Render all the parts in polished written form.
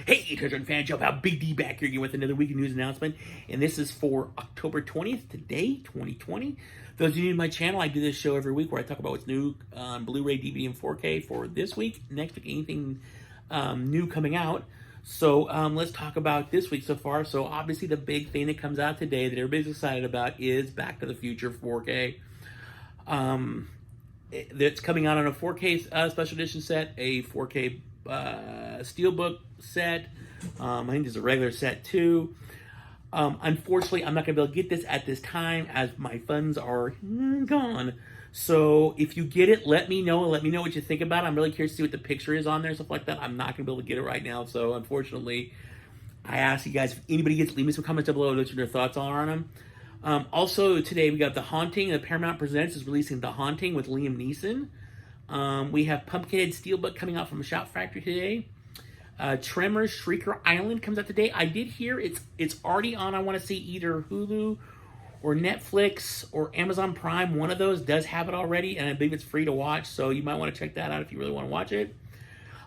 Hey, Treasure and Fan Show, about Big D back here again with another weekly news announcement. And this is for October 20th, today, 2020. Those of you new to my channel, I do this show every week where I talk about what's new on Blu-ray, DVD, and 4K for this week. Next week, anything new coming out. So let's talk about this week so far. So obviously the big thing that comes out today that everybody's excited about is Back to the Future 4K. That's coming out on a 4K special edition set, a 4K Steelbook set. I think there's a regular set too. Unfortunately, I'm not going to be able to get this at this time as my funds are gone. So if you get it, let me know. Let me know what you think about it. I'm really curious to see what the picture is on there, stuff like that. I'm not going to be able to get it right now. So unfortunately, I ask you guys, if anybody gets, leave me some comments down below what your thoughts are on them. Also, today we got The Haunting. The Paramount Presents is releasing The Haunting with Liam Neeson. We have Pumpkinhead Steelbook coming out from Shout Factory today. Tremors Shrieker Island comes out today. I did hear it's already on, I want to say, either Hulu or Netflix or Amazon Prime. One of those does have it already, and I believe it's free to watch, so you might want to check that out if you really want to watch it.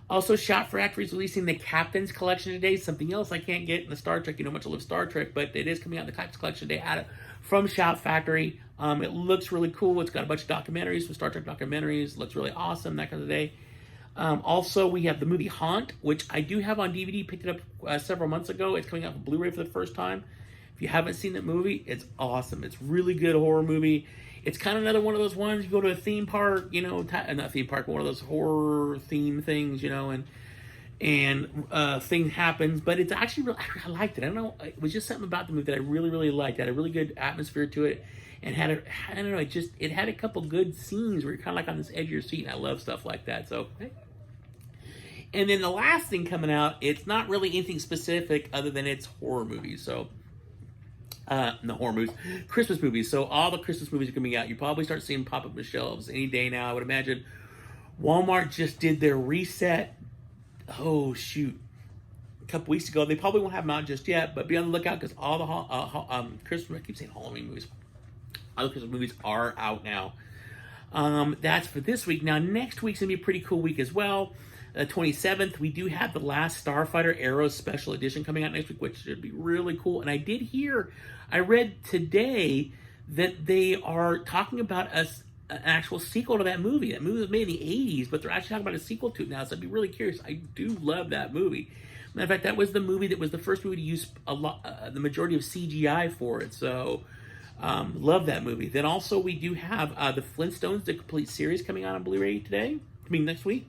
Also, Shout Factory is releasing the Captain's Collection today. Something else I can't get in the Star Trek. You know how much I love Star Trek, but it is coming out in the Captain's Collection today from Shout Factory. It looks really cool. It's got a bunch of documentaries, some Star Trek documentaries. Looks really awesome, that kind of day. Also, we have the movie Haunt, which I do have on DVD. Picked it up several months ago. It's coming out on Blu-ray for the first time. If you haven't seen that movie, it's awesome. It's really good horror movie. It's kind of another one of those ones you go to a theme park, you know, not theme park, but one of those horror theme things, you know, and thing happens. But it's actually I liked it. I don't know, it was just something about the movie that I really, really liked. It had a really good atmosphere to it, and I don't know, it had a couple good scenes where you're kind of like on this edge of your seat, and I love stuff like that. So, hey. And then the last thing coming out, it's not really anything specific other than it's horror movies. So, no horror movies, Christmas movies. So all the Christmas movies are coming out. You probably start seeing pop up on the shelves any day now, I would imagine. Walmart just did their reset. Oh, shoot. A couple weeks ago. They probably won't have them out just yet, but be on the lookout because all the Christmas, I keep saying Halloween movies. All the Christmas movies are out now. That's for this week. Now, next week's going to be a pretty cool week as well. The 27th, we do have the last Starfighter Arrows Special Edition coming out next week, which should be really cool. And I read today that they are talking about an actual sequel to that movie. That movie was made in the 80s, but they're actually talking about a sequel to it now, so I'd be really curious. I do love that movie. Matter of fact, that was the movie that was the first movie to use the majority of CGI for it, so love that movie. Then also we do have the Flintstones, the complete series, coming out on Blu-ray next week.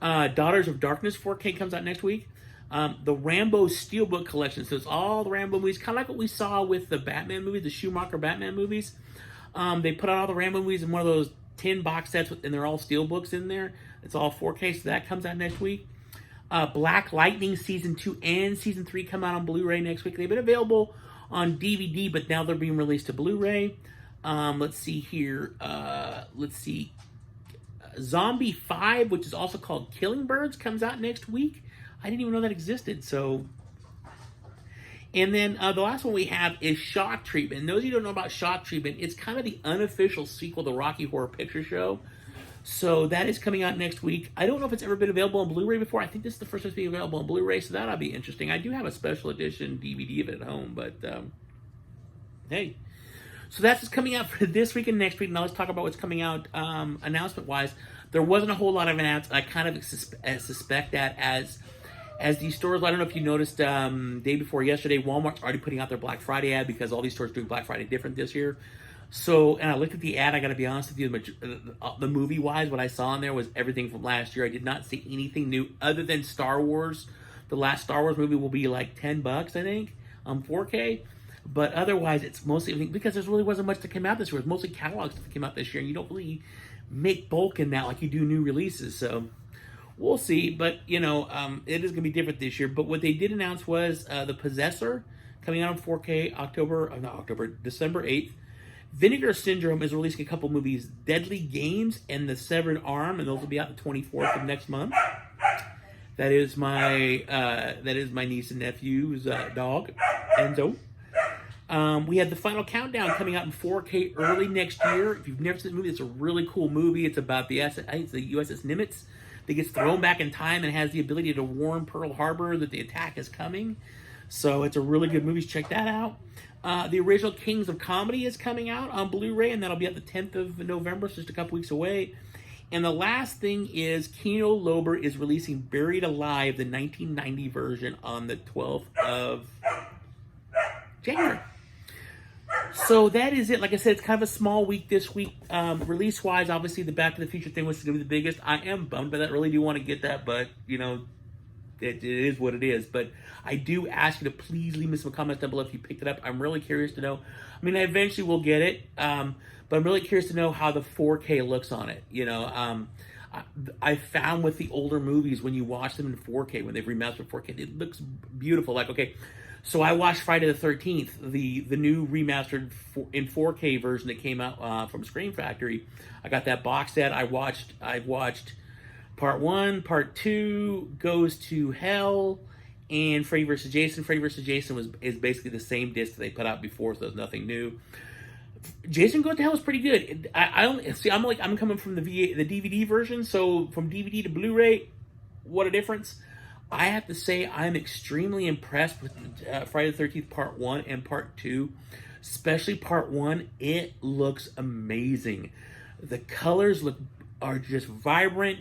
Daughters of Darkness 4K comes out next week. The Rambo Steelbook Collection, so it's all the Rambo movies, kind of like what we saw with the Batman movies, the Schumacher Batman movies. They put out all the Rambo movies in one of those 10 box sets, and they're all Steelbooks in there. It's all 4K, so that comes out next week. Black Lightning Season 2 and Season 3 come out on Blu-ray next week. They've been available on DVD, but now they're being released to Blu-ray. Let's see here. Zombie 5, which is also called Killing Birds, comes out next week. I didn't even know that existed. So, and then the last one we have is Shock Treatment. And those of you who don't know about Shock Treatment, it's kind of the unofficial sequel to Rocky Horror Picture Show. So that is coming out next week. I don't know if it's ever been available on Blu-ray before. I think this is the first time it's being available on Blu-ray, so that'll be interesting. I do have a special edition DVD of it at home, but hey. So that's what's coming out for this week and next week. Now let's talk about what's coming out announcement-wise. There wasn't a whole lot of announcements. I kind of suspect that as these stores, I don't know if you noticed, day before yesterday, Walmart's already putting out their Black Friday ad because all these stores are doing Black Friday different this year. So, and I looked at the ad, I got to be honest with you, the movie-wise, what I saw in there was everything from last year. I did not see anything new other than Star Wars. The last Star Wars movie will be like $10, I think, 4K. But otherwise, it's mostly, because there really wasn't much that came out this year. It was mostly catalog stuff that came out this year, and you don't really make bulk in that like you do new releases. So we'll see. But, you know, it is going to be different this year. But what they did announce was The Possessor coming out on 4K December 8th. Vinegar Syndrome is releasing a couple movies, Deadly Games and The Severed Arm, and those will be out the 24th of next month. That is my niece and nephew's dog, Enzo. We have The Final Countdown coming out in 4K early next year. If you've never seen the movie, it's a really cool movie. It's about the USS Nimitz that gets thrown back in time and has the ability to warn Pearl Harbor that the attack is coming. So it's a really good movie. Check that out. The original Kings of Comedy is coming out on Blu-ray, and that'll be at the 10th of November, so just a couple weeks away. And the last thing is Kino Lorber is releasing Buried Alive, the 1990 version, on the 12th of January. So that is it. Like I said, it's kind of a small week this week. Release-wise, obviously, the Back to the Future thing was going to be the biggest. I am bummed by that. Really do want to get that, but, you know, it is what it is. But I do ask you to please leave me some comments down below if you picked it up. I'm really curious to know. I mean, I eventually will get it, but I'm really curious to know how the 4K looks on it. You know, I found with the older movies, when you watch them in 4K, when they've remastered 4K, it looks beautiful. Like, okay, so I watched Friday the 13th, the new remastered in 4K version that came out from Scream Factory. I got that box set. I've watched Part 1, Part 2, Goes to Hell, and Freddy vs. Jason. Freddy vs. Jason is basically the same disc that they put out before, so there's nothing new. Jason Goes to Hell is pretty good. I'm coming from the DVD version, so from DVD to Blu-ray, what a difference. I have to say I'm extremely impressed with Friday the 13th Part 1 and Part 2, especially Part 1. It looks amazing. The colors are just vibrant.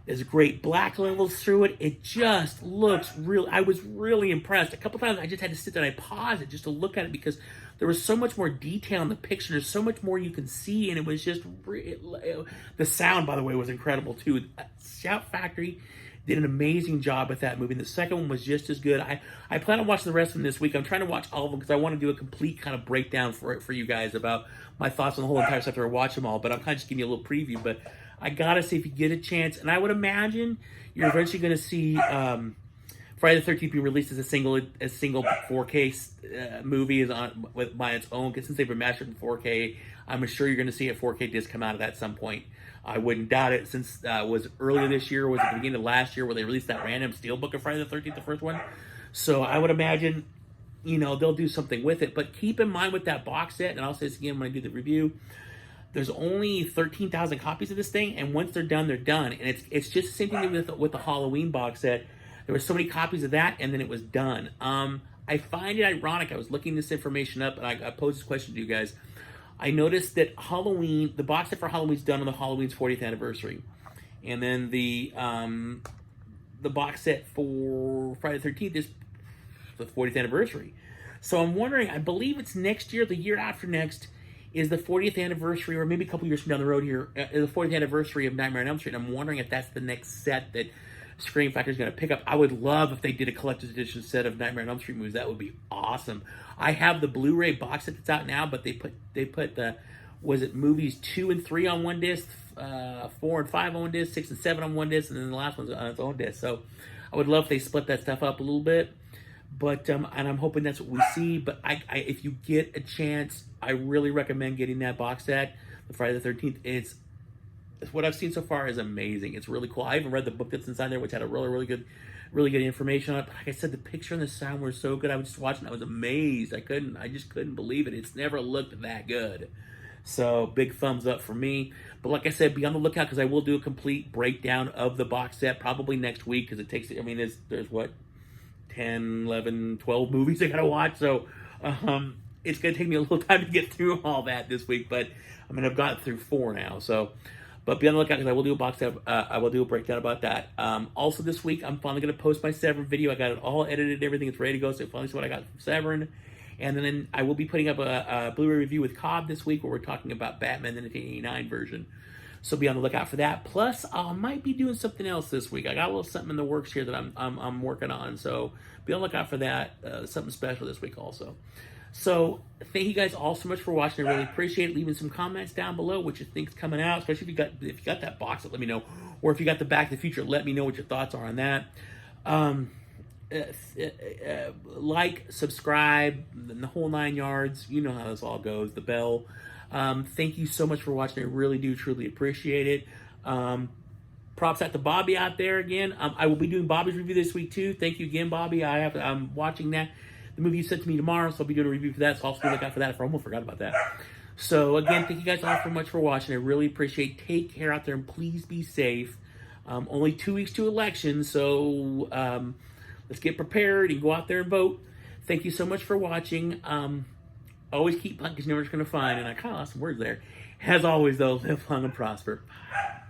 There's great black levels through it. It just looks real. I was really impressed. A couple times I just had to sit there and I paused it just to look at it because there was so much more detail in the picture. There's so much more you can see, and it was just the sound, by the way, was incredible too. Shout Factory did an amazing job with that movie. And the second one was just as good. I plan on watching the rest of them this week. I'm trying to watch all of them because I want to do a complete kind of breakdown for you guys about my thoughts on the whole entire stuff after I watch them all. But I'm kind of just giving you a little preview. But I gotta say, if you get a chance, and I would imagine you're eventually going to see Friday the 13th be released as a single 4K movie by its own. Because since they've remastered in 4K, I'm sure you're going to see a 4K disc come out of that at some point. I wouldn't doubt it, since it was earlier this year, or was at the beginning of last year, where they released that random Steelbook of Friday the 13th, the first one. So I would imagine, you know, they'll do something with it. But keep in mind with that box set, and I'll say this again when I do the review, there's only 13,000 copies of this thing, and once they're done, they're done. And it's just the same thing with the Halloween box set. There were so many copies of that, and then it was done. I find it ironic. I was looking this information up, and I posed this question to you guys. I noticed that Halloween, the box set for Halloween's done on the Halloween's 40th anniversary. And then the box set for Friday the 13th is the 40th anniversary. So I'm wondering, I believe it's next year, the year after next, is the 40th anniversary, or maybe a couple years from down the road here, the 40th anniversary of Nightmare on Elm Street. I'm wondering if that's the next set that Scream Factory is going to pick up. I would love if they did a collector's edition set of Nightmare on Elm Street movies. That would be awesome. I have the Blu-ray box set that's out now, but they put the, was it movies 2 and 3 on one disc, 4 and 5 on one disc, 6 and 7 on one disc, and then the last one's on its own disc. So I would love if they split that stuff up a little bit. But and I'm hoping that's what we see. But if you get a chance, I really recommend getting that box set, the Friday the 13th. It's what I've seen so far is amazing. It's really cool. I even read the book that's inside there, which had a really good information on it. But like I said, the picture and the sound were so good. I was just watching. I was amazed. I just couldn't believe it. It's never looked that good. So big thumbs up for me. But like I said, be on the lookout because I will do a complete breakdown of the box set probably next week, because it takes. I mean, there's what, 10, 11, 12 movies I gotta watch. So it's gonna take me a little time to get through all that this week. But I mean, I've gotten through 4 now. So. But be on the lookout because I will do a box set. I will do a breakdown about that. Also this week, I'm finally going to post my Severin video. I got it all edited, everything. It's ready to go. So finally see what I got from Severin. And then I will be putting up a Blu-ray review with Cobb this week, where we're talking about Batman the 1989 version. So be on the lookout for that. Plus, I might be doing something else this week. I got a little something in the works here that I'm working on. So be on the lookout for that. Something special this week also. So thank you guys all so much for watching. I really appreciate it. Leaving some comments down below what you think's coming out, especially if you got that box set, let me know. Or if you got the Back to the Future, let me know what your thoughts are on that. Like, subscribe, the whole 9 yards. You know how this all goes. The bell. Thank you so much for watching. I really do truly appreciate it. Props out to Bobby out there again. I will be doing Bobby's review this week too. Thank you again, Bobby. I'm watching that. The movie you sent to me tomorrow, so I'll be doing a review for that. So I'll also look out for that. I almost forgot about that. So again, thank you guys all so much for watching. I really appreciate it. Take care out there, and please be safe. Only 2 weeks to election, so let's get prepared and go out there and vote. Thank you so much for watching. Always keep playing because you know what you're going to find. And I kind of lost some words there. As always, though, live long and prosper. Bye.